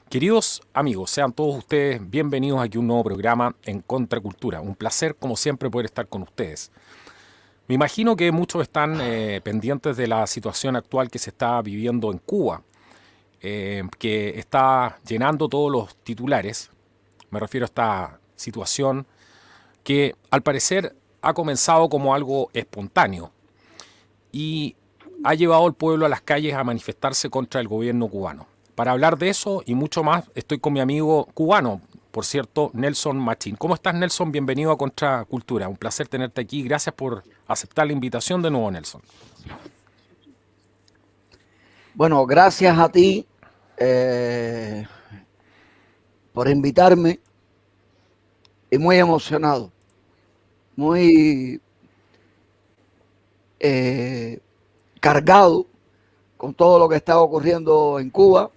Queridos amigos, sean todos ustedes bienvenidos aquí a un nuevo programa en Contracultura. Un placer, como siempre, poder estar con ustedes. Me imagino que muchos están pendientes de la situación actual que se está viviendo en Cuba, que está llenando todos los titulares. Me refiero a esta situación que al parecer ha comenzado como algo espontáneo y ha llevado al pueblo a las calles a manifestarse contra el gobierno cubano. Para hablar de eso y mucho más, estoy con mi amigo cubano, por cierto, Nelson Machín. ¿Cómo estás, Nelson? Bienvenido a Contracultura. Un placer tenerte aquí. Gracias por aceptar la invitación de nuevo, Nelson. Bueno, gracias a ti eh, por invitarme y muy emocionado, muy eh, cargado con todo lo que está ocurriendo en Cuba.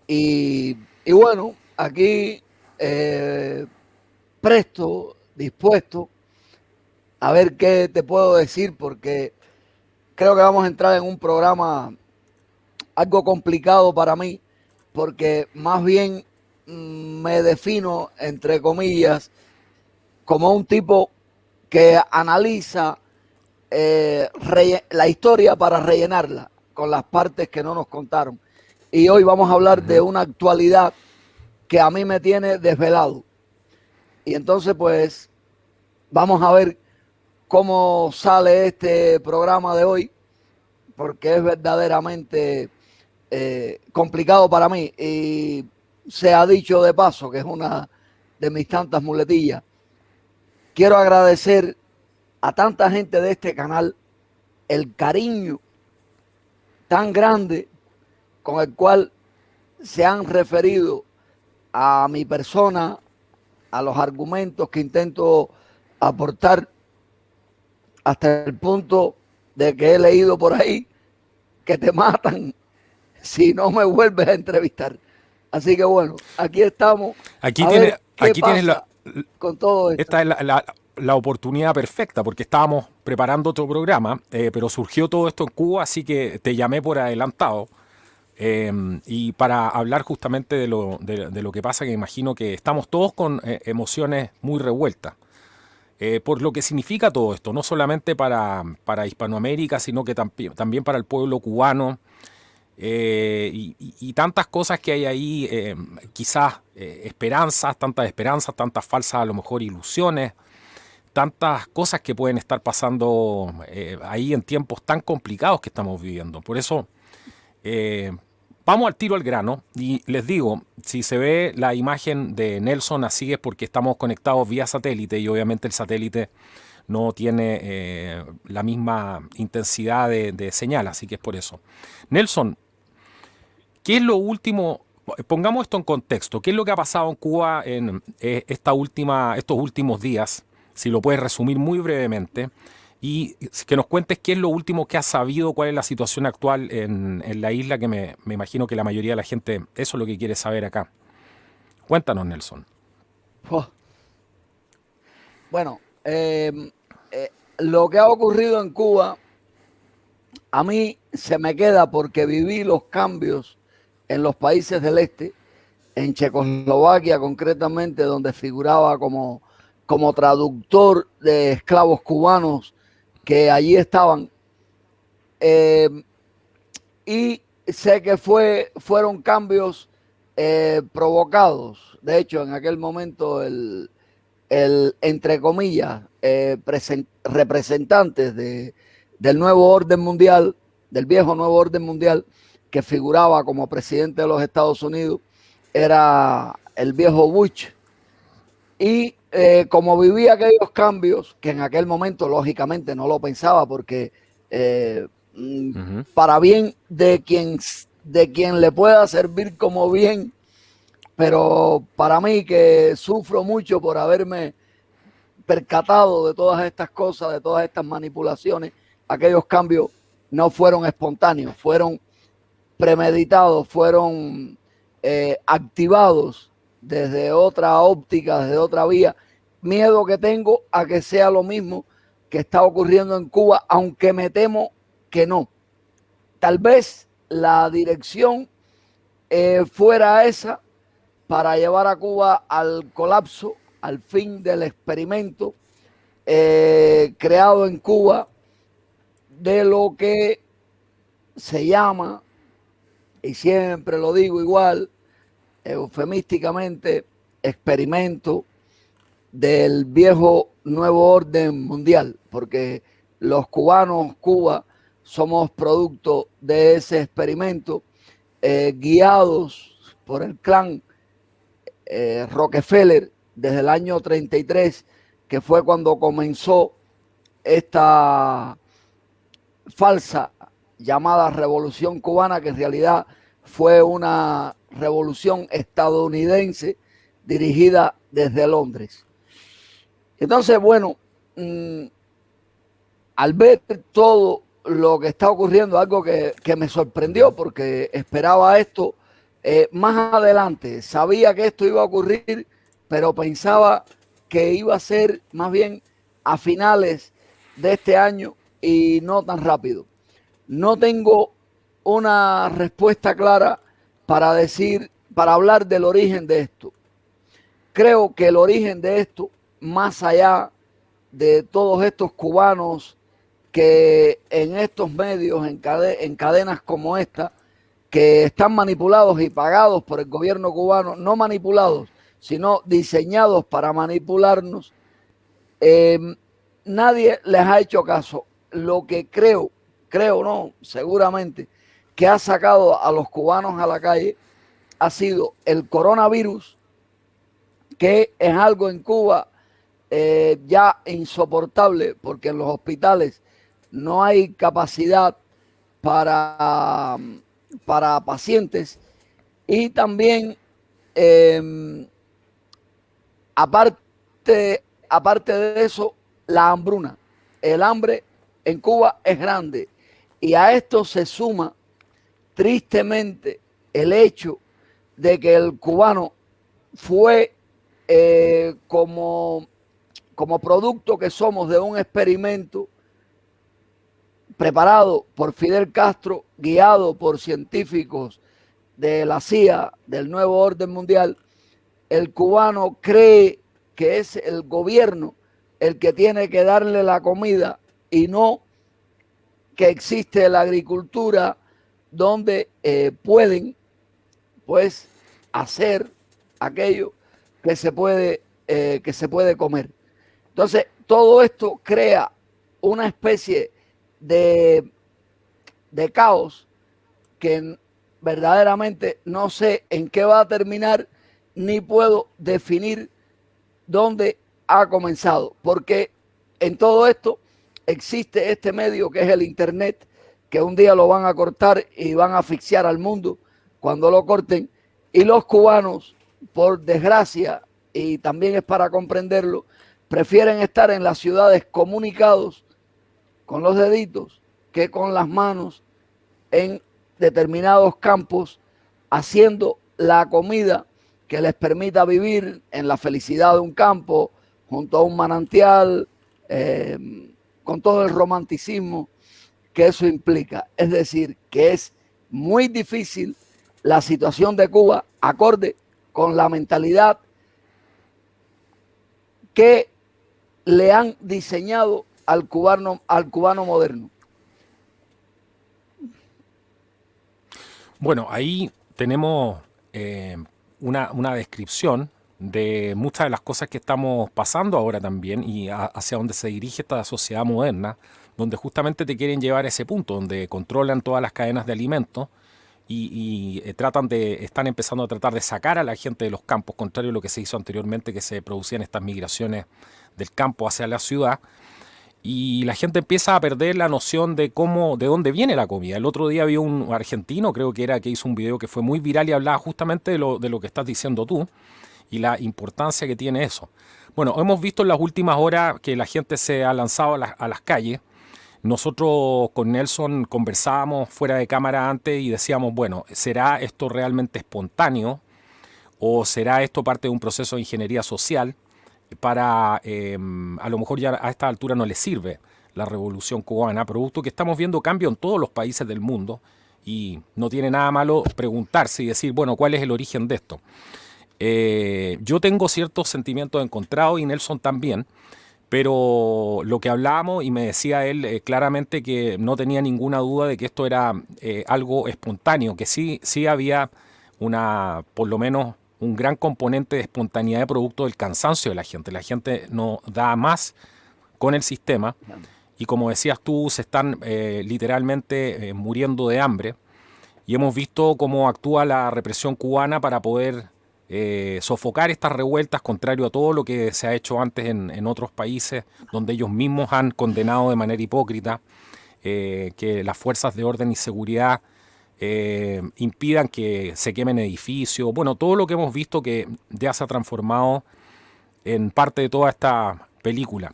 Y bueno, aquí presto, dispuesto a ver qué te puedo decir, porque creo que vamos a entrar en un programa algo complicado para mí, porque más bien me defino, entre comillas, como un tipo que analiza la historia para rellenarla con las partes que no nos contaron. Y hoy vamos a hablar de una actualidad que a mí me tiene desvelado. Y entonces, pues, vamos a ver cómo sale este programa de hoy, porque es verdaderamente complicado para mí. Y se ha dicho de paso que es una de mis tantas muletillas. Quiero agradecer a tanta gente de este canal el cariño tan grande con el cual se han referido a mi persona, a los argumentos que intento aportar, hasta el punto de que he leído por ahí que te matan si no me vuelves a entrevistar. Así que bueno, aquí estamos Aquí, a tiene, ver qué aquí tienes pasa con todo esto. esta es la oportunidad perfecta, porque estábamos preparando otro programa, pero surgió todo esto en Cuba, así que te llamé por adelantado. Y para hablar justamente de lo que pasa, que imagino que estamos todos con emociones muy revueltas. Por lo que significa todo esto, no solamente para Hispanoamérica, sino que también para el pueblo cubano, y tantas cosas que hay ahí, quizás tantas esperanzas, tantas falsas a lo mejor ilusiones, tantas cosas que pueden estar pasando ahí en tiempos tan complicados que estamos viviendo. Por eso eh, vamos al tiro al grano y les digo, si se ve la imagen de Nelson así es porque estamos conectados vía satélite y obviamente el satélite no tiene la misma intensidad de señal, así que es por eso. Nelson, ¿qué es lo último? Pongamos esto en contexto. ¿Qué es lo que ha pasado en Cuba en estos últimos días? Si lo puedes resumir muy brevemente. Y que nos cuentes qué es lo último que has sabido, cuál es la situación actual en la isla, que me imagino que la mayoría de la gente eso es lo que quiere saber acá. Cuéntanos, Nelson. Oh, bueno, lo que ha ocurrido en Cuba a mí se me queda porque viví los cambios en los países del este, en Checoslovaquia concretamente, donde figuraba como traductor de esclavos cubanos que allí estaban. Eh, y sé que fueron cambios provocados. De hecho, en aquel momento entre comillas, representantes del nuevo orden mundial, del viejo nuevo orden mundial, que figuraba como presidente de los Estados Unidos, era el viejo Bush. Y como vivía aquellos cambios, que en aquel momento lógicamente no lo pensaba, porque eh, Ujú. para bien de quien le pueda servir como bien, pero para mí que sufro mucho por haberme percatado de todas estas cosas, de todas estas manipulaciones, aquellos cambios no fueron espontáneos, fueron premeditados, fueron activados desde otra óptica, desde otra vía. Miedo que tengo a que sea lo mismo que está ocurriendo en Cuba, aunque me temo que no. Tal vez la dirección fuera esa para llevar a Cuba al colapso, al fin del experimento creado en Cuba de lo que se llama, y siempre lo digo igual, eufemísticamente, experimento del viejo nuevo orden mundial, porque los cubanos, Cuba, somos producto de ese experimento, guiados por el clan Rockefeller desde el año 33, que fue cuando comenzó esta falsa llamada Revolución Cubana, que en realidad fue una revolución estadounidense dirigida desde Londres. Entonces, bueno, al ver todo lo que está ocurriendo, algo que me sorprendió porque esperaba esto más adelante. Sabía que esto iba a ocurrir, pero pensaba que iba a ser más bien a finales de este año y no tan rápido. No tengo una respuesta clara para decir, para hablar del origen de esto. Creo que el origen de esto, más allá de todos estos cubanos que en estos medios, en cadenas como esta, que están manipulados y pagados por el gobierno cubano, no manipulados, sino diseñados para manipularnos, nadie les ha hecho caso. Lo que creo no, seguramente, que ha sacado a los cubanos a la calle ha sido el coronavirus, que es algo en Cuba ya insoportable, porque en los hospitales no hay capacidad para pacientes, y también aparte de eso, la hambruna. El hambre en Cuba es grande, y a esto se suma tristemente el hecho de que el cubano fue como producto que somos de un experimento preparado por Fidel Castro, guiado por científicos de la CIA, del nuevo orden mundial. El cubano cree que es el gobierno el que tiene que darle la comida, y no que existe la agricultura donde pueden pues hacer aquello que se puede comer. Entonces, todo esto crea una especie de caos que verdaderamente no sé en qué va a terminar, ni puedo definir dónde ha comenzado, porque en todo esto existe este medio que es el internet, que un día lo van a cortar y van a asfixiar al mundo cuando lo corten, y los cubanos, por desgracia, y también es para comprenderlo, prefieren estar en las ciudades comunicados con los deditos que con las manos en determinados campos, haciendo la comida que les permita vivir en la felicidad de un campo, junto a un manantial, con todo el romanticismo que eso implica. Es decir, que es muy difícil la situación de Cuba, acorde con la mentalidad que le han diseñado al cubano moderno. Bueno, ahí tenemos una descripción de muchas de las cosas que estamos pasando ahora también, y hacia donde se dirige esta sociedad moderna, donde justamente te quieren llevar a ese punto, donde controlan todas las cadenas de alimentos y están empezando a tratar de sacar a la gente de los campos, contrario a lo que se hizo anteriormente, que se producían estas migraciones del campo hacia la ciudad. Y la gente empieza a perder la noción de dónde viene la comida. El otro día vi un argentino, creo que era, que hizo un video que fue muy viral y hablaba justamente de lo que estás diciendo tú y la importancia que tiene eso. Bueno, hemos visto en las últimas horas que la gente se ha lanzado a las calles. Nosotros con Nelson conversábamos fuera de cámara antes y decíamos, bueno, ¿será esto realmente espontáneo o será esto parte de un proceso de ingeniería social? A lo mejor ya a esta altura no le sirve la revolución cubana, producto que estamos viendo cambio en todos los países del mundo, y no tiene nada malo preguntarse y decir, bueno, ¿cuál es el origen de esto? Yo tengo ciertos sentimientos encontrados y Nelson también, pero lo que hablábamos y me decía él claramente que no tenía ninguna duda de que esto era algo espontáneo, que sí había por lo menos un gran componente de espontaneidad de producto del cansancio de la gente. La gente no da más con el sistema y como decías tú, se están literalmente muriendo de hambre y hemos visto cómo actúa la represión cubana para poder sofocar estas revueltas, contrario a todo lo que se ha hecho antes en otros países, donde ellos mismos han condenado de manera hipócrita que las fuerzas de orden y seguridad impidan que se quemen edificios. Bueno, todo lo que hemos visto que ya se ha transformado en parte de toda esta película.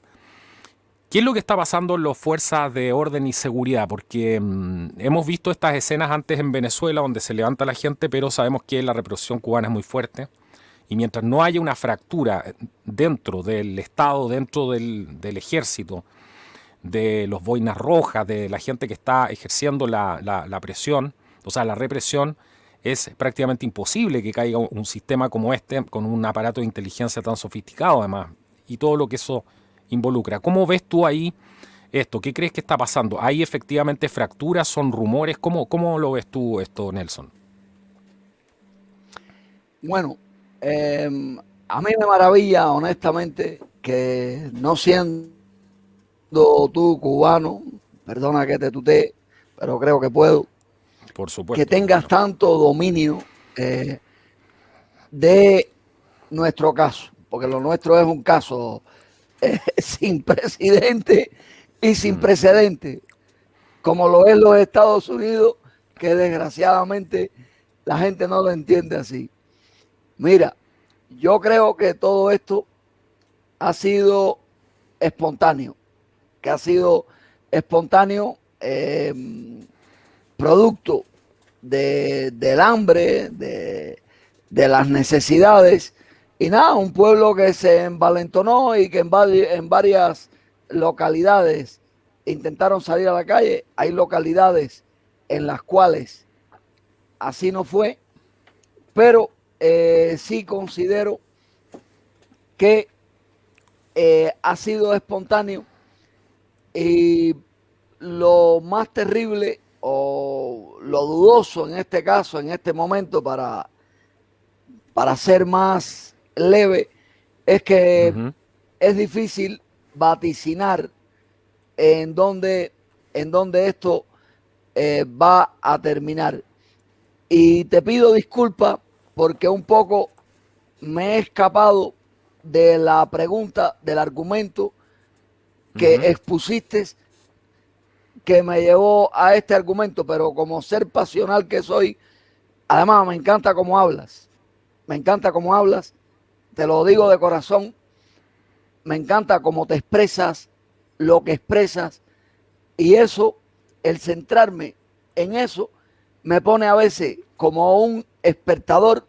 ¿Qué es lo que está pasando en las fuerzas de orden y seguridad? Porque hemos visto estas escenas antes en Venezuela donde se levanta la gente, pero sabemos que la represión cubana es muy fuerte. Y mientras no haya una fractura dentro del Estado, dentro del ejército, de los boinas rojas, de la gente que está ejerciendo la presión, o sea, la represión, es prácticamente imposible que caiga un sistema como este, con un aparato de inteligencia tan sofisticado además, y todo lo que eso involucra. ¿Cómo ves tú ahí esto? ¿Qué crees que está pasando? ¿Hay efectivamente fracturas? ¿Son rumores? ¿Cómo lo ves tú esto, Nelson? Bueno, a mí me maravilla, honestamente, que no siendo tú cubano, perdona que te tutee, pero creo que puedo, Por supuesto, que tengas tanto dominio de nuestro caso, porque lo nuestro es un caso sin presidente y sin precedente, como lo es los Estados Unidos, que desgraciadamente la gente no lo entiende así. Mira, yo creo que todo esto ha sido espontáneo, producto del hambre, de las necesidades, y nada, un pueblo que se envalentonó y que en varias localidades intentaron salir a la calle. Hay localidades en las cuales así no fue, pero sí considero que ha sido espontáneo, y lo más terrible o lo dudoso en este caso, en este momento, para ser más leve, es que es difícil vaticinar en dónde esto va a terminar. Y te pido disculpas porque un poco me he escapado de la pregunta, del argumento que expusiste, que me llevó a este argumento, pero como ser pasional que soy, además me encanta cómo hablas, te lo digo de corazón, me encanta cómo te expresas, lo que expresas, y eso, el centrarme en eso, me pone a veces como un espectador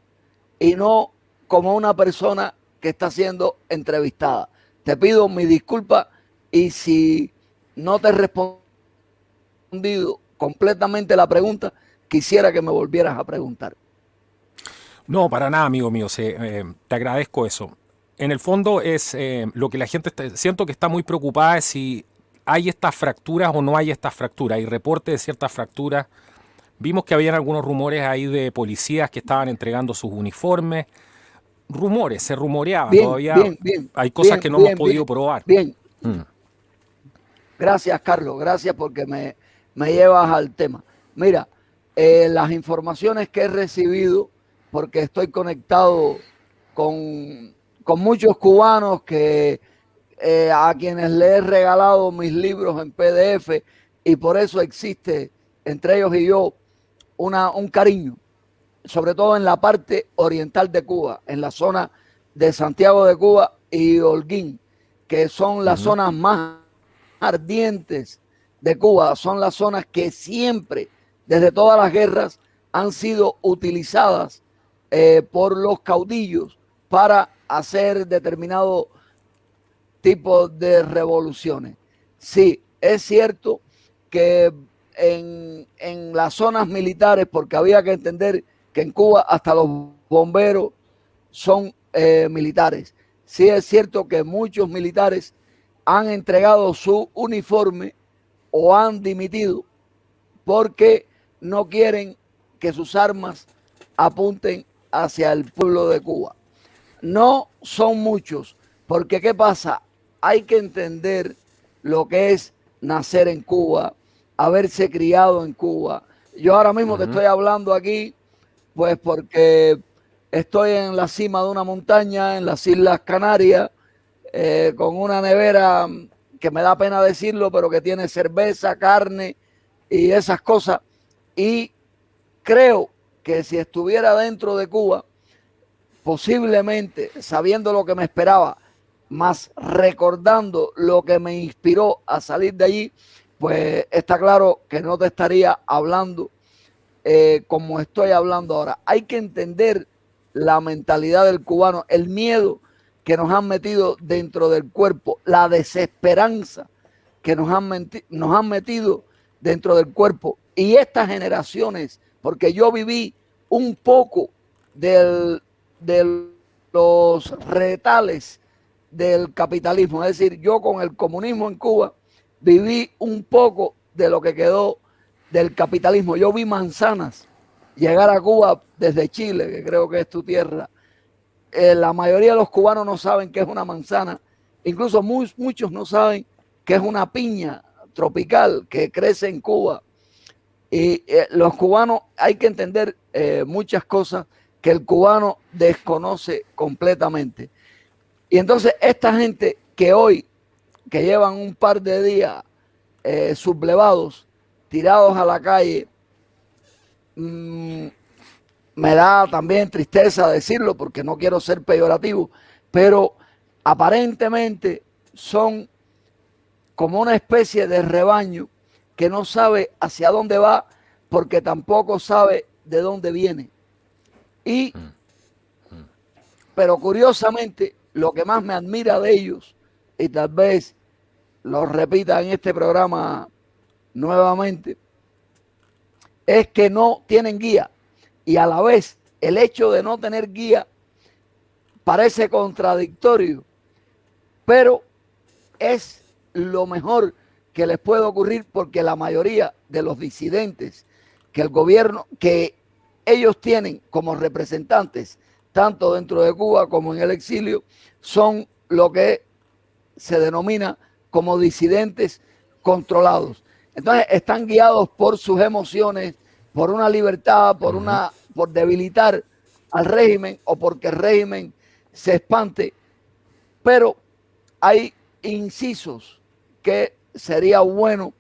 y no como una persona que está siendo entrevistada. Te pido mi disculpa, y si no te he respondido completamente la pregunta, quisiera que me volvieras a preguntar. No, para nada, amigo mío. Te agradezco eso. En el fondo es lo que la gente siento que está muy preocupada es si hay estas fracturas o no hay estas fracturas. Hay reportes de ciertas fracturas. Vimos que habían algunos rumores ahí de policías que estaban entregando sus uniformes. Rumores, se rumoreaba. Todavía hay cosas que no hemos podido probar. Bien. Gracias, Carlos. Gracias porque me llevas al tema. Mira, las informaciones que he recibido, porque estoy conectado con muchos cubanos que a quienes les he regalado mis libros en PDF, y por eso existe entre ellos y yo un cariño, sobre todo en la parte oriental de Cuba, en la zona de Santiago de Cuba y Holguín, que son las zonas más ardientes de Cuba, son las zonas que siempre, desde todas las guerras, han sido utilizadas por los caudillos para hacer determinado tipo de revoluciones. Sí, es cierto que en las zonas militares, porque había que entender que en Cuba hasta los bomberos son militares. Sí es cierto que muchos militares han entregado su uniforme o han dimitido porque no quieren que sus armas apunten hacia el pueblo de Cuba. No son muchos, porque ¿qué pasa? Hay que entender lo que es nacer en Cuba, haberse criado en Cuba. Yo ahora mismo te estoy hablando aquí, pues porque estoy en la cima de una montaña, en las Islas Canarias, con una nevera que me da pena decirlo, pero que tiene cerveza, carne y esas cosas. Y creo que si estuviera dentro de Cuba, posiblemente sabiendo lo que me esperaba, más recordando lo que me inspiró a salir de allí, pues está claro que no te estaría hablando como estoy hablando ahora. Hay que entender la mentalidad del cubano, el miedo que nos han metido dentro del cuerpo, la desesperanza que nos han metido dentro del cuerpo. Y estas generaciones, porque yo viví un poco de los retales del capitalismo, es decir, yo con el comunismo en Cuba viví un poco de lo que quedó del capitalismo. Yo vi manzanas llegar a Cuba desde Chile, que creo que es tu tierra. La mayoría de los cubanos no saben qué es una manzana, incluso muchos no saben qué es una piña tropical que crece en Cuba. Y los cubanos, hay que entender muchas cosas que el cubano desconoce completamente. Y entonces esta gente que hoy, que llevan un par de días sublevados, tirados a la calle, me da también tristeza decirlo porque no quiero ser peyorativo, pero aparentemente son como una especie de rebaño que no sabe hacia dónde va porque tampoco sabe de dónde viene. Y, pero curiosamente, lo que más me admira de ellos, y tal vez lo repita en este programa nuevamente, es que no tienen guía. Y a la vez, el hecho de no tener guía parece contradictorio, pero es lo mejor que les puede ocurrir porque la mayoría de los disidentes que el gobierno, que ellos tienen como representantes, tanto dentro de Cuba como en el exilio, son lo que se denomina como disidentes controlados. Entonces están guiados por sus emociones, por una libertad, por debilitar al régimen o porque el régimen se espante. Pero hay incisos que sería bueno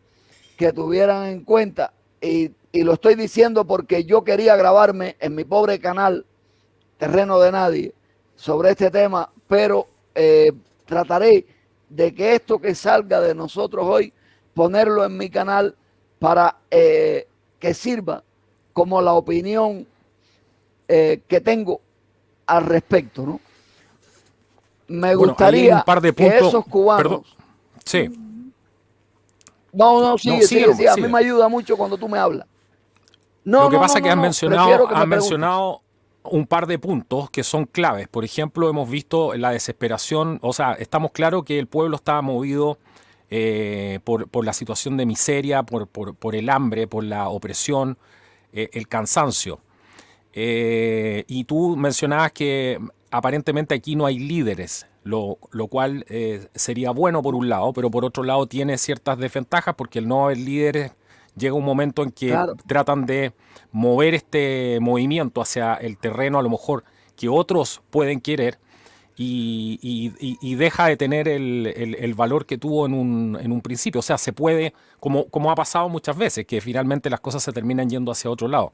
que tuvieran en cuenta y lo estoy diciendo porque yo quería grabarme en mi pobre canal Terreno de Nadie sobre este tema, pero trataré de que esto que salga de nosotros hoy, ponerlo en mi canal para que sirva como la opinión que tengo al respecto, ¿no? Me gustaría un par de que puntos, esos cubanos... Perdón. Sí. No, sigue, sigue. A mí sigue. me ayuda mucho cuando tú me hablas. Lo que pasa es que has prefiero mencionado un par de puntos que son claves. Por ejemplo, hemos visto la desesperación, o sea, estamos claros que el pueblo está movido por la situación de miseria, por el hambre, por la opresión, el cansancio. Y tú mencionabas que aparentemente aquí no hay líderes, lo cual sería bueno por un lado, pero por otro lado tiene ciertas desventajas porque el no haber líderes llega un momento en que tratan de mover este movimiento hacia el terreno a lo mejor que otros pueden querer y deja de tener el valor que tuvo en un principio. O sea, se puede, como ha pasado muchas veces, que finalmente las cosas se terminan yendo hacia otro lado.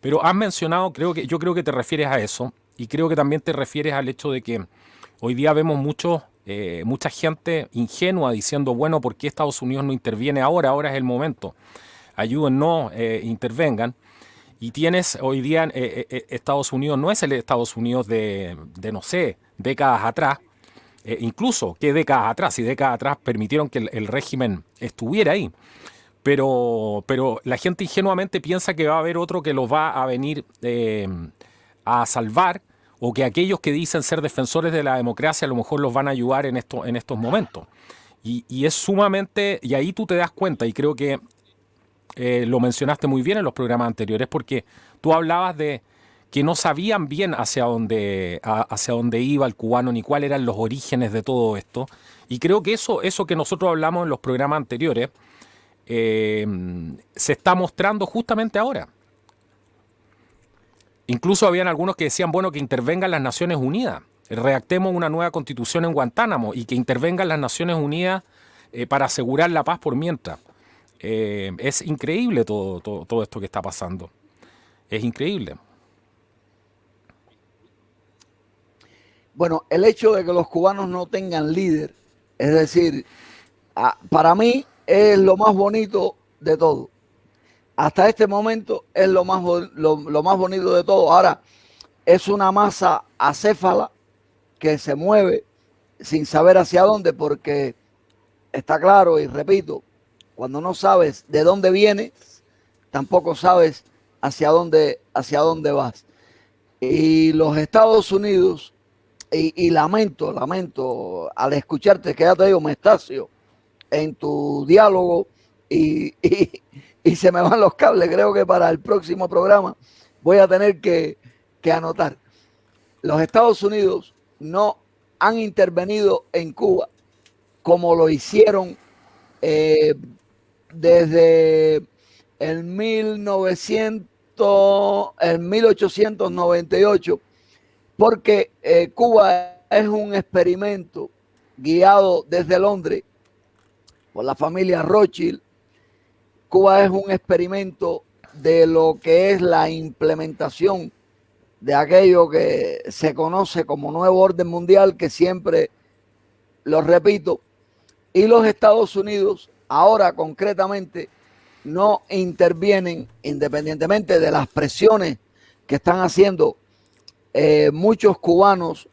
Pero has mencionado, yo creo que te refieres a eso, y creo que también te refieres al hecho de que hoy día vemos mucha gente ingenua diciendo, bueno, ¿por qué Estados Unidos no interviene ahora? Ahora es el momento. Ayúdennos, intervengan. Y tienes hoy día Estados Unidos, no es el Estados Unidos de no sé, décadas atrás, incluso, ¿qué décadas atrás? Si décadas atrás permitieron que el régimen estuviera ahí. pero la gente ingenuamente piensa que va a haber otro que los va a venir a salvar, o que aquellos que dicen ser defensores de la democracia a lo mejor los van a ayudar en estos momentos. Y es sumamente, y ahí tú te das cuenta, y creo que lo mencionaste muy bien en los programas anteriores, porque tú hablabas de que no sabían bien hacia dónde iba el cubano, ni cuáles eran los orígenes de todo esto. Y creo que eso que nosotros hablamos en los programas anteriores, eh, se está mostrando justamente ahora. Incluso habían algunos que decían, bueno, que intervengan las Naciones Unidas, redactemos una nueva constitución en Guantánamo y que intervengan las Naciones Unidas para asegurar la paz por mientras. Es increíble todo esto que está pasando. Es increíble. Bueno, el hecho de que los cubanos no tengan líder, es decir, para mí es lo más bonito de todo. Hasta este momento es lo más bonito de todo. Ahora, es una masa acéfala que se mueve sin saber hacia dónde, porque está claro, y repito, cuando no sabes de dónde vienes, tampoco sabes hacia dónde vas. Y los Estados Unidos, y lamento al escucharte, que ya te digo, me estacio en tu diálogo y se me van los cables. Creo que para el próximo programa voy a tener que anotar. Los Estados Unidos no han intervenido en Cuba como lo hicieron desde el 1898, porque Cuba es un experimento guiado desde Londres por la familia Rothschild. Cuba es un experimento de lo que es la implementación de aquello que se conoce como nuevo orden mundial, que siempre lo repito. Y los Estados Unidos ahora concretamente no intervienen, independientemente de las presiones que están haciendo muchos cubanos,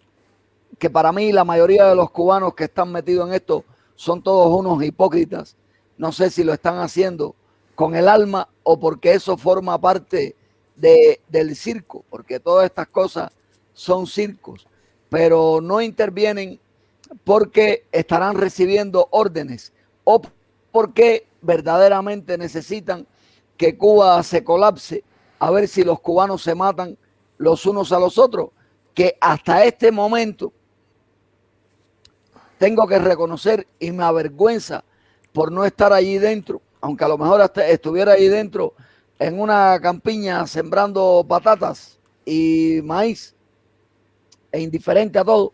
que para mí la mayoría de los cubanos que están metidos en esto son todos unos hipócritas. No sé si lo están haciendo con el alma o porque eso forma parte del circo, porque todas estas cosas son circos, pero no intervienen porque estarán recibiendo órdenes o porque verdaderamente necesitan que Cuba se colapse, a ver si los cubanos se matan los unos a los otros, que hasta este momento tengo que reconocer y me avergüenza por no estar allí dentro, aunque a lo mejor hasta estuviera allí dentro en una campiña sembrando patatas y maíz e indiferente a todo,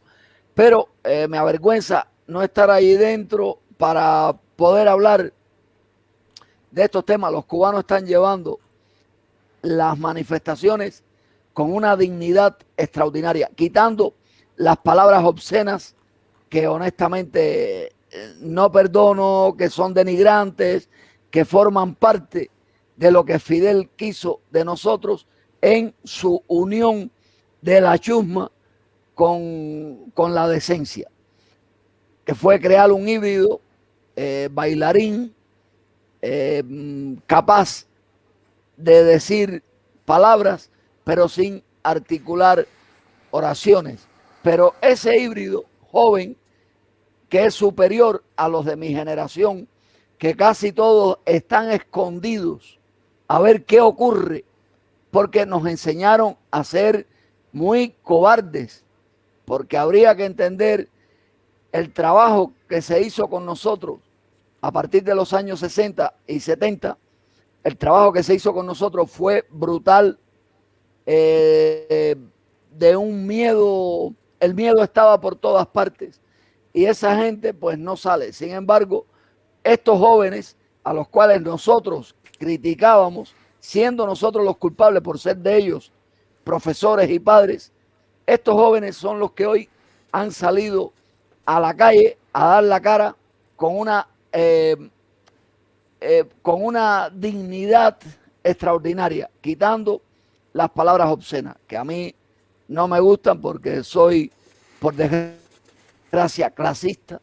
pero me avergüenza no estar allí dentro para poder hablar de estos temas. Los cubanos están llevando las manifestaciones con una dignidad extraordinaria, quitando las palabras obscenas que honestamente no perdono, que son denigrantes, que forman parte de lo que Fidel quiso de nosotros en su unión de la chusma con la decencia, que fue crear un híbrido bailarín capaz de decir palabras, pero sin articular oraciones. Pero ese híbrido joven, que es superior a los de mi generación, que casi todos están escondidos a ver qué ocurre, porque nos enseñaron a ser muy cobardes, porque habría que entender el trabajo que se hizo con nosotros a partir de los años 60 y 70. El trabajo que se hizo con nosotros fue brutal, de un miedo, el miedo estaba por todas partes y esa gente pues no sale. Sin embargo, estos jóvenes a los cuales nosotros criticábamos, siendo nosotros los culpables por ser de ellos profesores y padres, estos jóvenes son los que hoy han salido a la calle a dar la cara con una dignidad extraordinaria, quitando las palabras obscenas, que a mí no me gustan porque soy, por desgracia, clasista.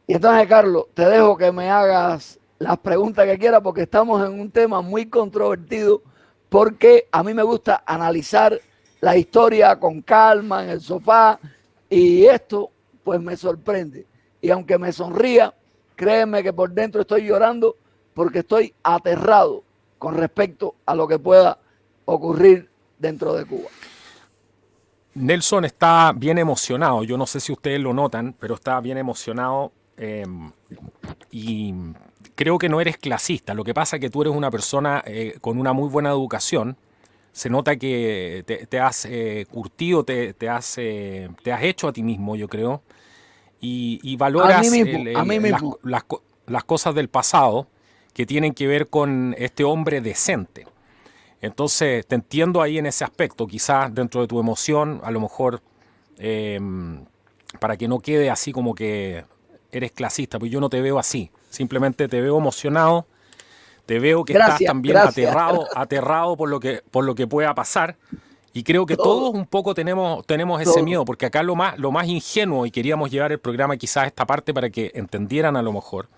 Y entonces, Carlos, te dejo que me hagas las preguntas que quiera, porque estamos en un tema muy controvertido, porque a mí me gusta analizar la historia con calma en el sofá, y esto pues me sorprende. Y aunque me sonría, créeme que por dentro estoy llorando porque estoy aterrado con respecto a lo que pueda ocurrir dentro de Cuba. Nelson está bien emocionado, yo no sé si ustedes lo notan, pero está bien emocionado y creo que no eres clasista. Lo que pasa es que tú eres una persona con una muy buena educación. Se nota que te has curtido, te has hecho a ti mismo, yo creo, y A mí valoras mismo, a mí mismo. las cosas del pasado que tienen que ver con este hombre decente. Entonces, te entiendo ahí en ese aspecto, quizás dentro de tu emoción, a lo mejor, eh, para que no quede así como que eres clasista, pues yo no te veo así, simplemente te veo emocionado, te veo que estás Gracias, también gracias. aterrado por lo que pueda pasar. Y creo que Todo, todos un poco tenemos ese todo. miedo, porque acá lo más ingenuo, y queríamos llevar el programa quizás a esta parte para que entendieran a lo mejor,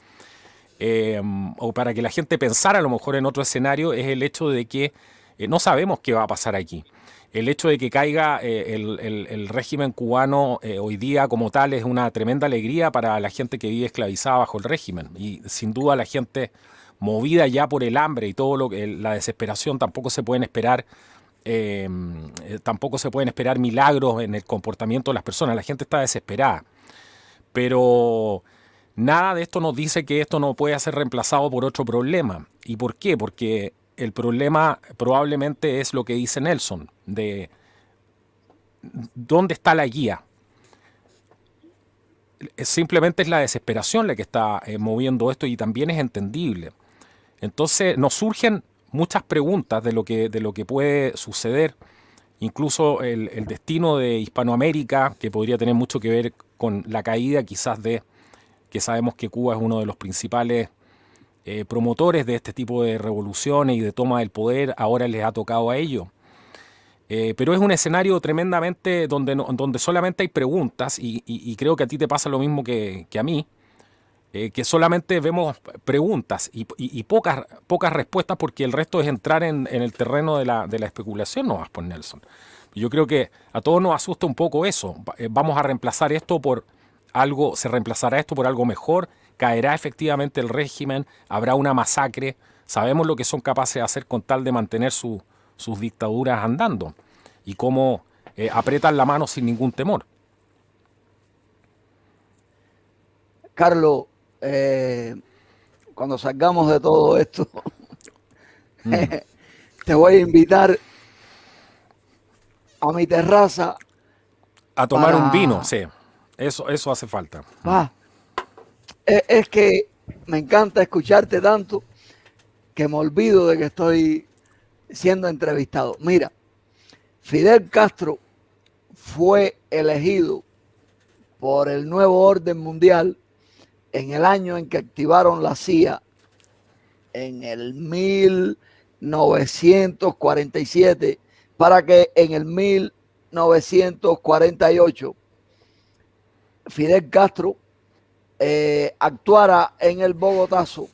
o para que la gente pensara a lo mejor en otro escenario, es el hecho de que no sabemos qué va a pasar aquí. El hecho de que caiga el régimen cubano hoy día como tal es una tremenda alegría para la gente que vive esclavizada bajo el régimen. Y sin duda la gente movida ya por el hambre y todo la desesperación, tampoco se pueden esperar milagros en el comportamiento de las personas. La gente está desesperada. Pero nada de esto nos dice que esto no puede ser reemplazado por otro problema. ¿Y por qué? Porque el problema probablemente es lo que dice Nelson, de dónde está la guía. Simplemente es la desesperación la que está moviendo esto, y también es entendible. Entonces nos surgen muchas preguntas de lo que puede suceder, incluso el destino de Hispanoamérica, que podría tener mucho que ver con la caída quizás que sabemos que Cuba es uno de los principales promotores de este tipo de revoluciones y de toma del poder. Ahora les ha tocado a ellos. Pero es un escenario tremendamente donde solamente hay preguntas, y creo que a ti te pasa lo mismo que a mí, que solamente vemos preguntas y pocas respuestas, porque el resto es entrar en el terreno de la especulación, ¿no vas por Nelson? Yo creo que a todos nos asusta un poco eso. Vamos a reemplazar esto por algo, se reemplazará esto por algo mejor, caerá efectivamente el régimen, habrá una masacre. Sabemos lo que son capaces de hacer con tal de mantener sus dictaduras andando, y cómo apretan la mano sin ningún temor. Carlos, cuando salgamos de todo esto, te voy a invitar a mi terraza A tomar un vino, para... sí, eso hace falta. Ah, es que me encanta escucharte tanto que me olvido de que estoy siendo entrevistado. Mira, Fidel Castro fue elegido por el nuevo orden mundial en el año en que activaron la CIA, en el 1947, para que en el 1948 Fidel Castro actuara en el Bogotazo,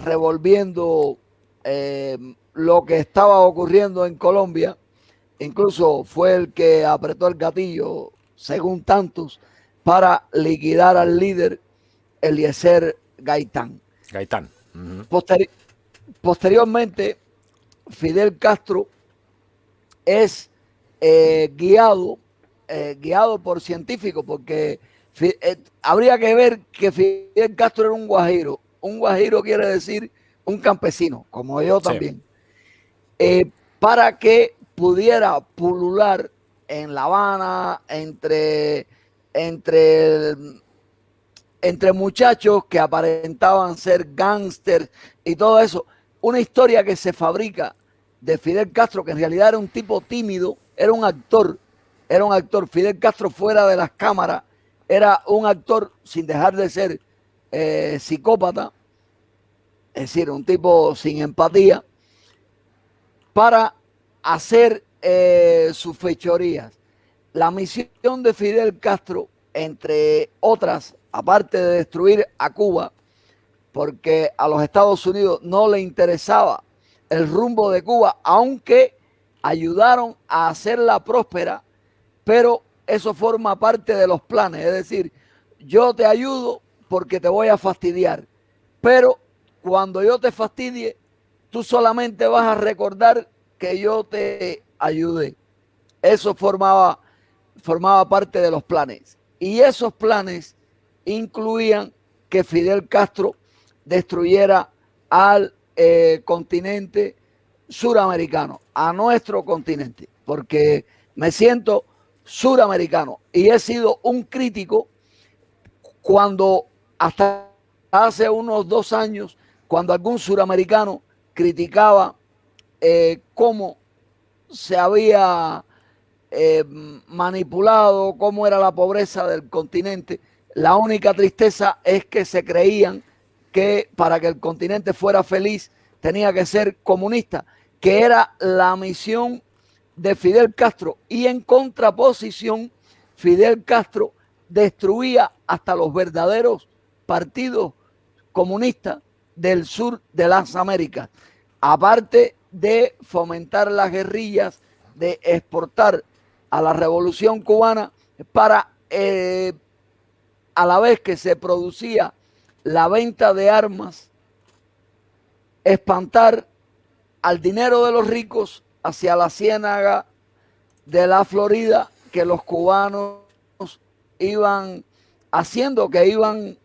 revolviendo lo que estaba ocurriendo en Colombia. Incluso fue el que apretó el gatillo, según tantos, para liquidar al líder Eliezer Gaitán. Gaitán. Uh-huh. Posteriormente, Fidel Castro es guiado por científicos, porque habría que ver que Fidel Castro era un guajiro. Un guajiro quiere decir un campesino, como yo también. Sí. Para que pudiera pulular en La Habana entre muchachos que aparentaban ser gángsters y todo eso. Una historia que se fabrica de Fidel Castro, que en realidad era un tipo tímido, era un actor. Fidel Castro fuera de las cámaras era un actor sin dejar de ser psicópata, es decir, un tipo sin empatía, para hacer sus fechorías. La misión de Fidel Castro, entre otras, aparte de destruir a Cuba, porque a los Estados Unidos no le interesaba el rumbo de Cuba, aunque ayudaron a hacerla próspera, pero eso forma parte de los planes. Es decir, yo te ayudo porque te voy a fastidiar, pero cuando yo te fastidie, tú solamente vas a recordar que yo te ayudé. Eso formaba parte de los planes. Y esos planes incluían que Fidel Castro destruyera al continente suramericano, a nuestro continente, porque me siento suramericano y he sido un crítico cuando hasta hace unos 2 años, cuando algún suramericano criticaba cómo se había manipulado, cómo era la pobreza del continente. La única tristeza es que se creían que para que el continente fuera feliz tenía que ser comunista, que era la misión de Fidel Castro, y en contraposición Fidel Castro destruía hasta los verdaderos partidos comunistas del sur de las Américas, aparte de fomentar las guerrillas, de exportar a la revolución cubana para a la vez que se producía la venta de armas, espantar al dinero de los ricos hacia la ciénaga de la Florida, que los cubanos iban haciendo, que iban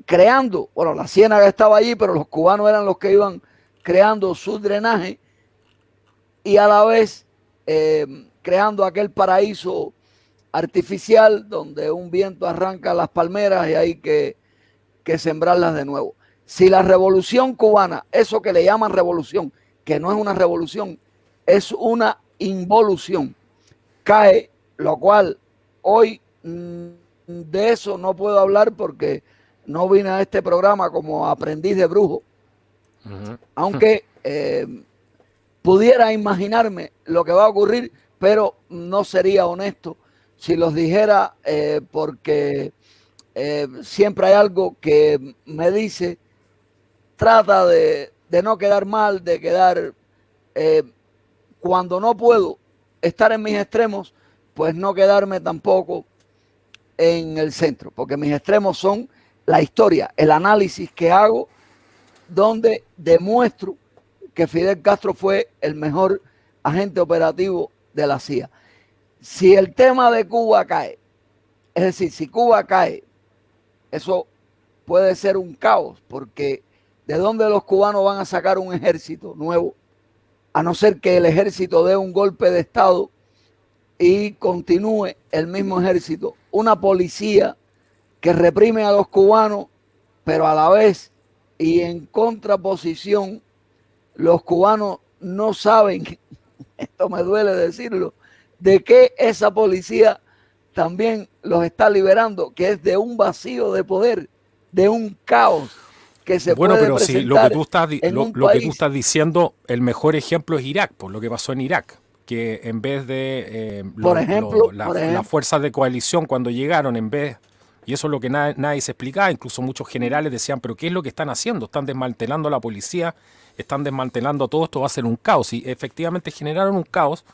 creando. Bueno, la ciénaga estaba allí, pero los cubanos eran los que iban creando su drenaje y a la vez creando aquel paraíso artificial donde un viento arranca las palmeras y hay que sembrarlas de nuevo. Si la revolución cubana, eso que le llaman revolución, que no es una revolución, es una involución, cae, lo cual hoy de eso no puedo hablar porque no vine a este programa como aprendiz de brujo, aunque pudiera imaginarme lo que va a ocurrir, pero no sería honesto si los dijera porque siempre hay algo que me dice, trata de no quedar mal, de quedar, cuando no puedo estar en mis extremos, pues no quedarme tampoco en el centro, porque mis extremos son la historia, el análisis que hago, donde demuestro que Fidel Castro fue el mejor agente operativo de la CIA. Si el tema de Cuba cae, es decir, si Cuba cae, eso puede ser un caos, porque ¿de dónde los cubanos van a sacar un ejército nuevo? A no ser que el ejército dé un golpe de Estado y continúe el mismo ejército. Una policía que reprime a los cubanos, pero a la vez y en contraposición, los cubanos no saben, esto me duele decirlo, de que esa policía también los está liberando, que es de un vacío de poder, de un caos que se puede pero presentar si lo que tú estás, en un lo que tú país. estás diciendo, el mejor ejemplo es Irak, por lo que pasó en Irak, que en vez de Por ejemplo, las fuerzas de coalición cuando llegaron, en vez, y eso es lo que nadie se explicaba, incluso muchos generales decían, pero ¿qué es lo que están haciendo? Están desmantelando a la policía, están desmantelando todo, esto va a ser un caos, y efectivamente generaron un caos,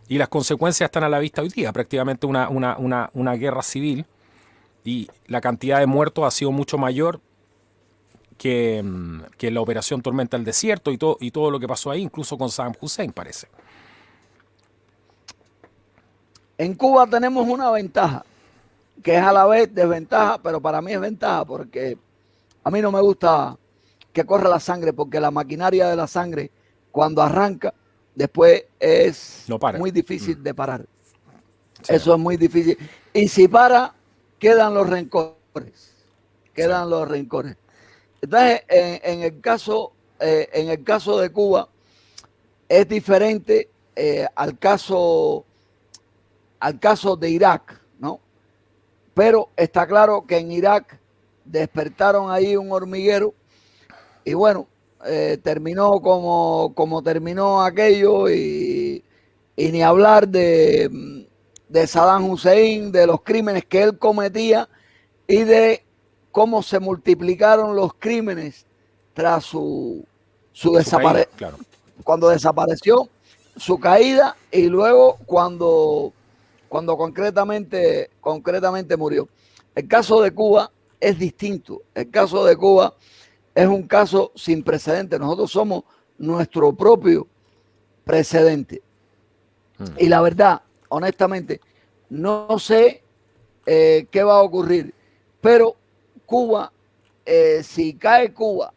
y las consecuencias están a la vista hoy día, prácticamente una guerra civil, y la cantidad de muertos ha sido mucho mayor que la operación Tormenta del Desierto y todo lo que pasó ahí, incluso con Saddam Hussein, parece. En Cuba tenemos una ventaja, que es a la vez desventaja, pero para mí es ventaja, porque a mí no me gusta que corra la sangre, porque la maquinaria de la sangre, cuando arranca, después es muy difícil de parar. Sí. Eso es muy difícil. Y si para, quedan los rencores. Quedan los rencores. Entonces, en el caso de Cuba, es diferente al caso de Irak, ¿no? Pero está claro que en Irak despertaron ahí un hormiguero y bueno, terminó como terminó aquello y ni hablar de Saddam Hussein, de los crímenes que él cometía y de cómo se multiplicaron los crímenes tras su caída, claro. cuando desapareció, su caída, y luego cuando concretamente murió. El caso de Cuba es distinto. El caso de Cuba es un caso sin precedentes. Nosotros somos nuestro propio precedente. Y la verdad, honestamente, no sé qué va a ocurrir, pero Cuba, si cae Cuba,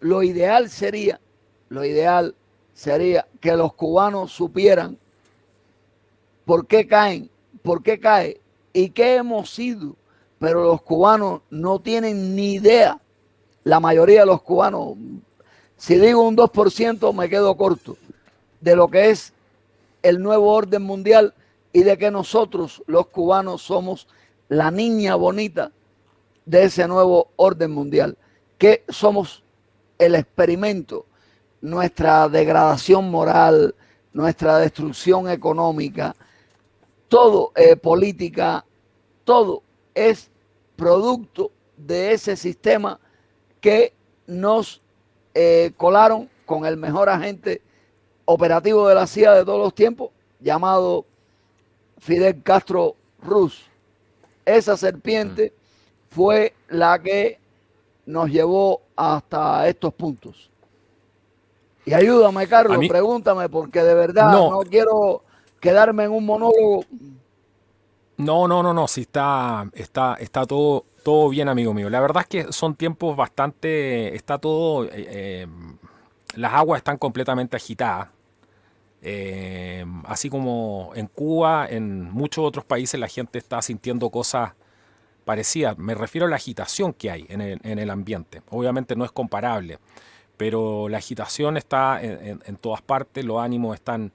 lo ideal sería que los cubanos supieran por qué caen, por qué cae y qué hemos sido. Pero los cubanos no tienen ni idea. La mayoría de los cubanos, si digo un 2%, me quedo corto de lo que es el nuevo orden mundial y de que nosotros, los cubanos, somos la niña bonita de ese nuevo orden mundial, que somos el experimento, nuestra degradación moral, nuestra destrucción económica, todo, política, todo es producto de ese sistema que nos colaron con el mejor agente operativo de la CIA de todos los tiempos, llamado Fidel Castro Ruz. Esa serpiente fue la que nos llevó hasta estos puntos. Y ayúdame, Carlos, pregúntame, porque de verdad no quiero quedarme en un monólogo. No, sí está todo bien, amigo mío. La verdad es que son tiempos bastante, está todo, las aguas están completamente agitadas. Así como en Cuba, en muchos otros países la gente está sintiendo cosas parecidas. Me refiero a la agitación que hay en el ambiente. Obviamente no es comparable, pero la agitación está en todas partes, los ánimos están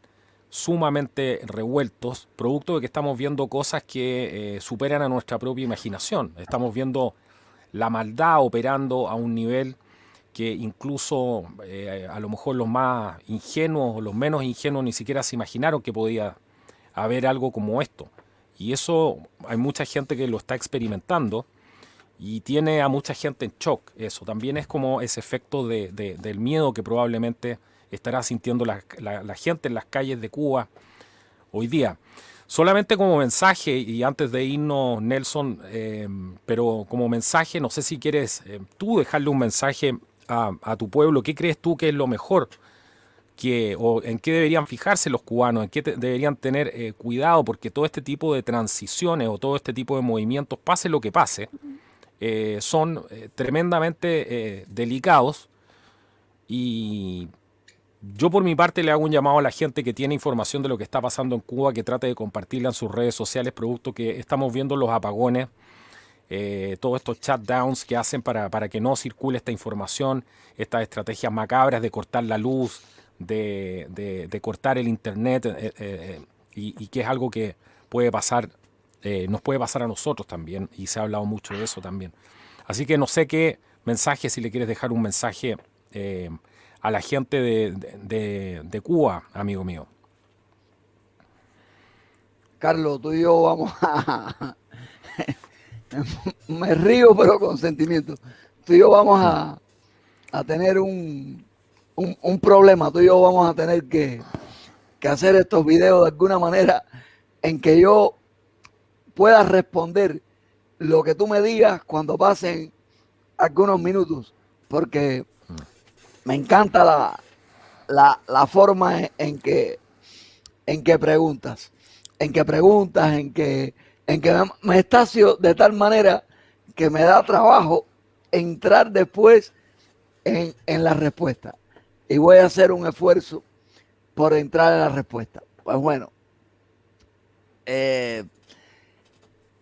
sumamente revueltos, producto de que estamos viendo cosas que superan a nuestra propia imaginación. Estamos viendo la maldad operando a un nivel que incluso a lo mejor los más ingenuos o los menos ingenuos ni siquiera se imaginaron que podía haber algo como esto. Y eso hay mucha gente que lo está experimentando y tiene a mucha gente en shock. Eso también es como ese efecto del miedo que probablemente estará sintiendo la gente en las calles de Cuba hoy día. Solamente como mensaje, y antes de irnos, Nelson, pero como mensaje, no sé si quieres tú dejarle un mensaje a tu pueblo. ¿Qué crees tú que es lo mejor? O en qué deberían fijarse los cubanos, en qué deberían tener cuidado, porque todo este tipo de transiciones o todo este tipo de movimientos, pase lo que pase, son tremendamente delicados. Y yo por mi parte le hago un llamado a la gente que tiene información de lo que está pasando en Cuba, que trate de compartirla en sus redes sociales, producto que estamos viendo los apagones, todos estos shutdowns que hacen para que no circule esta información, estas estrategias macabras de cortar la luz, de cortar el internet, y que es algo que puede pasar, nos puede pasar a nosotros también, y se ha hablado mucho de eso también. Así que no sé qué mensaje, si le quieres dejar un mensaje a la gente de Cuba, amigo mío. Carlos, tú y yo vamos a... Me río, pero con sentimiento. Tú y yo vamos a tener un problema. Tú y yo vamos a tener que hacer estos videos de alguna manera en que yo pueda responder lo que tú me digas cuando pasen algunos minutos, porque me encanta la forma en que preguntas, en que me estacio de tal manera que me da trabajo entrar después en la respuesta. Y voy a hacer un esfuerzo por entrar en la respuesta. Pues bueno,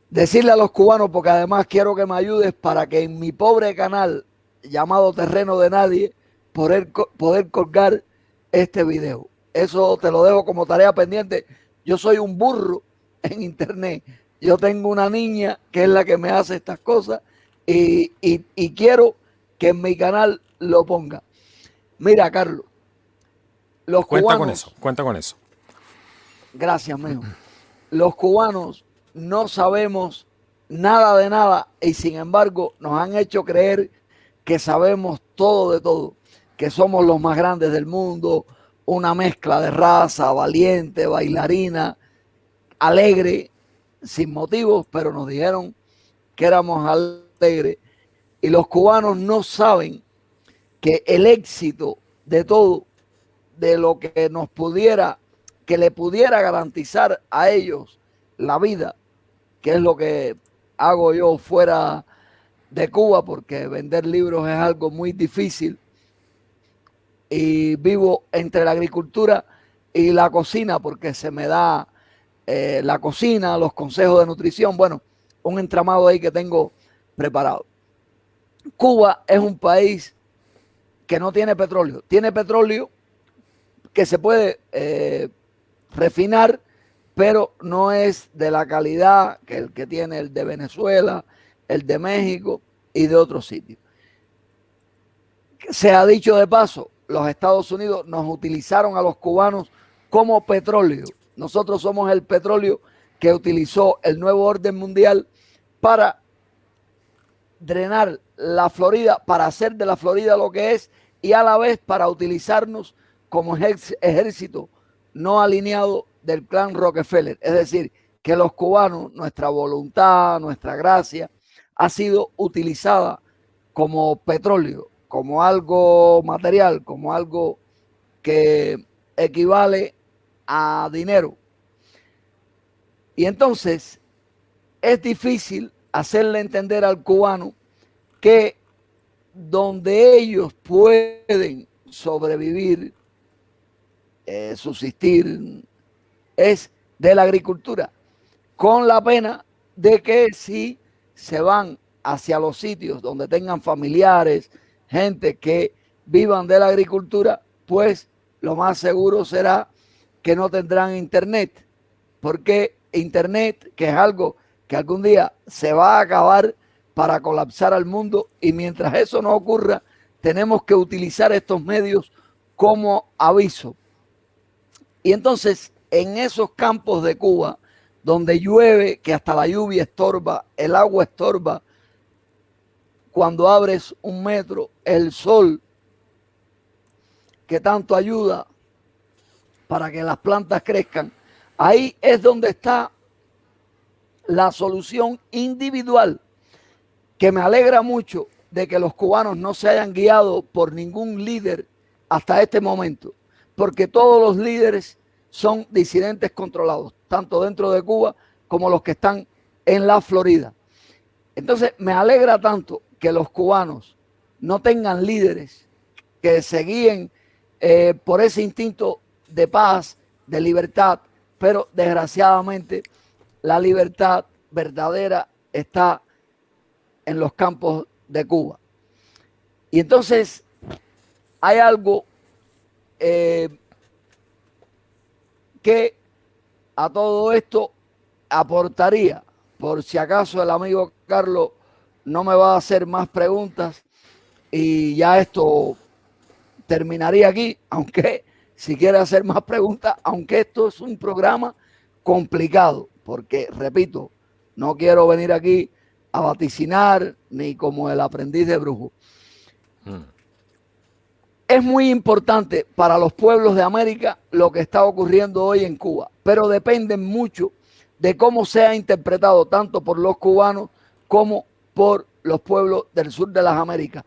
decirle a los cubanos, porque además quiero que me ayudes para que en mi pobre canal llamado Terreno de Nadie poder colgar este video. Eso te lo dejo como tarea pendiente. Yo soy un burro en internet. Yo tengo una niña que es la que me hace estas cosas y quiero que en mi canal lo ponga. Mira, Carlos, los cubanos... Cuenta con eso. Gracias, mijo. Los cubanos no sabemos nada de nada, y sin embargo nos han hecho creer que sabemos todo de todo, que somos los más grandes del mundo, una mezcla de raza, valiente, bailarina, alegre, sin motivos, pero nos dijeron que éramos alegres. Y los cubanos no saben que el éxito de todo, de lo que nos pudiera, que le pudiera garantizar a ellos la vida, que es lo que hago yo fuera de Cuba, porque vender libros es algo muy difícil, y vivo entre la agricultura y la cocina, porque se me da la cocina, los consejos de nutrición, bueno, un entramado ahí que tengo preparado. Cuba es un país que no tiene petróleo que se puede refinar, pero no es de la calidad que el que tiene el de Venezuela, el de México y de otros sitios. Se ha dicho de paso, los Estados Unidos nos utilizaron a los cubanos como petróleo. Nosotros somos el petróleo que utilizó el nuevo orden mundial para drenar la Florida, para hacer de la Florida lo que es, y a la vez para utilizarnos como ejército no alineado del clan Rockefeller. Es decir, que los cubanos, nuestra voluntad, nuestra gracia, ha sido utilizada como petróleo, como algo material, como algo que equivale a dinero. Y entonces es difícil hacerle entender al cubano que donde ellos pueden sobrevivir, subsistir, es de la agricultura, con la pena de que si se van hacia los sitios donde tengan familiares, gente que vivan de la agricultura, pues lo más seguro será que no tendrán internet, porque internet, que es algo que algún día se va a acabar para colapsar al mundo, y mientras eso no ocurra, tenemos que utilizar estos medios como aviso. Y entonces, en esos campos de Cuba, donde llueve, que hasta la lluvia estorba, el agua estorba, cuando abres un metro, el sol, que tanto ayuda para que las plantas crezcan, ahí es donde está la solución individual, que me alegra mucho de que los cubanos no se hayan guiado por ningún líder hasta este momento, porque todos los líderes son disidentes controlados, tanto dentro de Cuba como los que están en la Florida. Entonces me alegra tanto que los cubanos no tengan líderes que se guíen por ese instinto de paz, de libertad, pero desgraciadamente la libertad verdadera está en los campos de Cuba. Y entonces hay algo que a todo esto aportaría, por si acaso el amigo Carlos no me va a hacer más preguntas y ya esto terminaría aquí, aunque si quiere hacer más preguntas, aunque esto es un programa complicado, porque repito, no quiero venir aquí a vaticinar ni como el aprendiz de brujo. Es muy importante para los pueblos de América lo que está ocurriendo hoy en Cuba, pero depende mucho de cómo sea interpretado tanto por los cubanos como por los pueblos del sur de las Américas.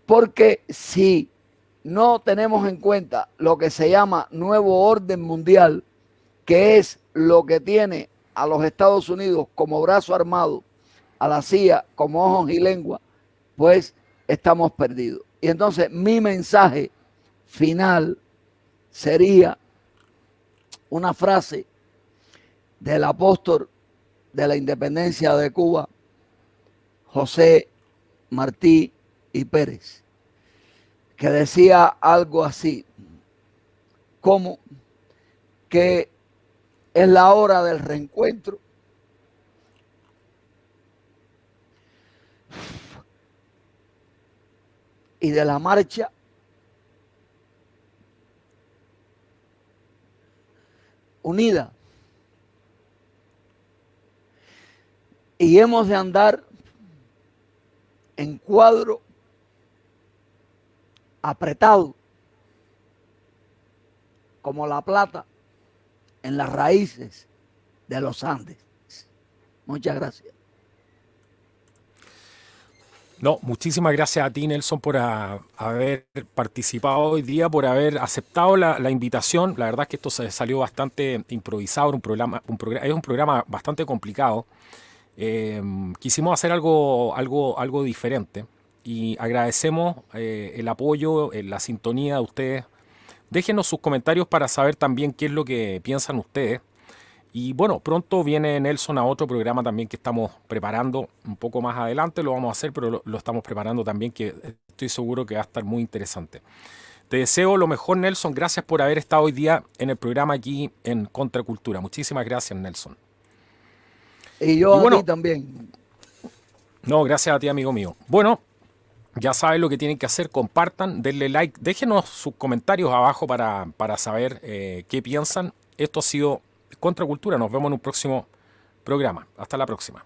Porque si no tenemos en cuenta lo que se llama nuevo orden mundial, que es lo que tiene a los Estados Unidos como brazo armado, a la CIA como ojos y lengua, pues estamos perdidos. Y entonces mi mensaje final sería una frase del apóstol de la independencia de Cuba, José Martí y Pérez, que decía algo así, como que es la hora del reencuentro y de la marcha unida. y hemos de andar en cuadro apretado como la plata en las raíces de los Andes. Muchas gracias. No, muchísimas gracias a ti, Nelson, por haber participado hoy día, por haber aceptado la invitación. La verdad es que esto se salió bastante improvisado, es un programa bastante complicado. Quisimos hacer algo diferente y agradecemos el apoyo, la sintonía de ustedes. Déjenos sus comentarios para saber también qué es lo que piensan ustedes. Y bueno, pronto viene Nelson a otro programa también que estamos preparando un poco más adelante, lo vamos a hacer, pero lo estamos preparando también, que estoy seguro que va a estar muy interesante. Te deseo lo mejor, Nelson. Gracias por haber estado hoy día en el programa aquí en Contracultura. Muchísimas gracias, Nelson. Y yo Y a ti bueno, también. no, gracias a ti, amigo mío. Bueno, ya saben lo que tienen que hacer, compartan, denle like, déjenos sus comentarios abajo para saber qué piensan. Esto ha sido Contracultura, nos vemos en un próximo programa. Hasta la próxima.